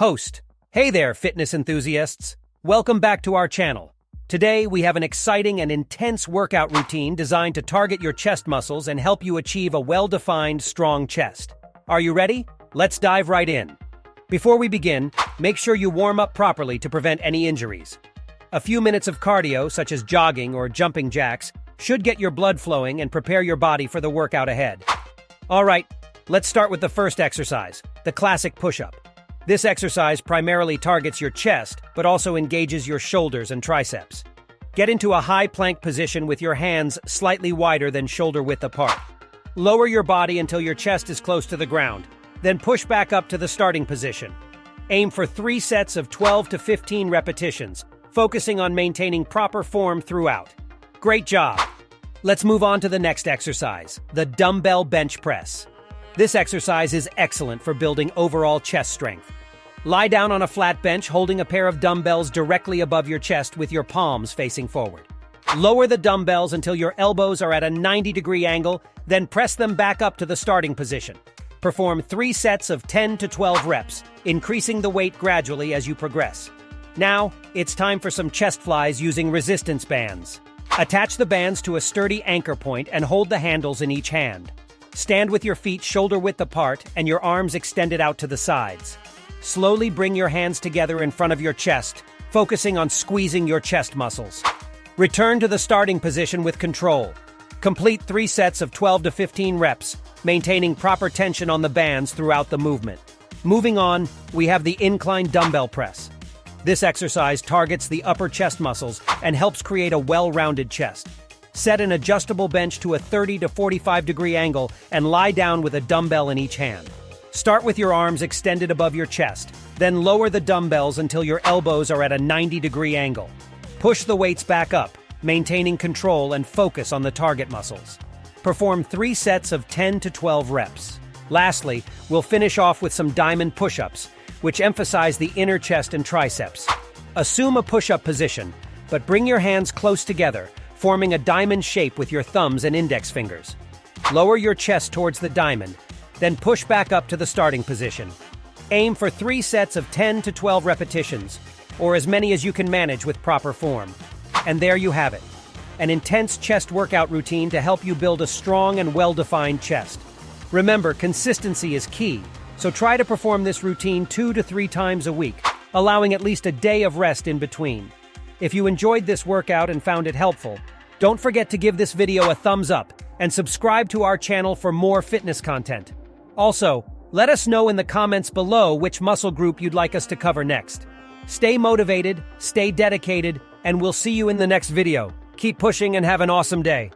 host. Hey there, fitness enthusiasts. Welcome back to our channel. Today, we have an exciting and intense workout routine designed to target your chest muscles and help you achieve a well-defined, strong chest. Are you ready? Let's dive right in. Before we begin, make sure you warm up properly to prevent any injuries. A few minutes of cardio, such as jogging or jumping jacks, should get your blood flowing and prepare your body for the workout ahead. All right, let's start with the first exercise, the classic push-up. This exercise primarily targets your chest, but also engages your shoulders and triceps. Get into a high plank position with your hands slightly wider than shoulder width apart. Lower your body until your chest is close to the ground, then push back up to the starting position. Aim for 3 sets of 12 to 15 repetitions, focusing on maintaining proper form throughout. Great job! Let's move on to the next exercise, the dumbbell bench press. This exercise is excellent for building overall chest strength. Lie down on a flat bench holding a pair of dumbbells directly above your chest with your palms facing forward. Lower the dumbbells until your elbows are at a 90-degree angle, then press them back up to the starting position. Perform 3 sets of 10 to 12 reps, increasing the weight gradually as you progress. Now, it's time for some chest flies using resistance bands. Attach the bands to a sturdy anchor point and hold the handles in each hand. Stand with your feet shoulder-width apart and your arms extended out to the sides. Slowly bring your hands together in front of your chest, focusing on squeezing your chest muscles. Return to the starting position with control. Complete 3 sets of 12 to 15 reps, maintaining proper tension on the bands throughout the movement. Moving on, we have the incline dumbbell press. This exercise targets the upper chest muscles and helps create a well-rounded chest. Set an adjustable bench to a 30 to 45 degree angle and lie down with a dumbbell in each hand. Start with your arms extended above your chest, then lower the dumbbells until your elbows are at a 90-degree angle. Push the weights back up, maintaining control and focus on the target muscles. Perform 3 sets of 10 to 12 reps. Lastly, we'll finish off with some diamond push-ups, which emphasize the inner chest and triceps. Assume a push-up position, but bring your hands close together, forming a diamond shape with your thumbs and index fingers. Lower your chest towards the diamond, then push back up to the starting position. Aim for 3 sets of 10 to 12 repetitions, or as many as you can manage with proper form. And there you have it, an intense chest workout routine to help you build a strong and well-defined chest. Remember, consistency is key, so try to perform this routine 2 to 3 times a week, allowing at least a day of rest in between. If you enjoyed this workout and found it helpful, don't forget to give this video a thumbs up and subscribe to our channel for more fitness content. Also, let us know in the comments below which muscle group you'd like us to cover next. Stay motivated, stay dedicated, and we'll see you in the next video. Keep pushing and have an awesome day.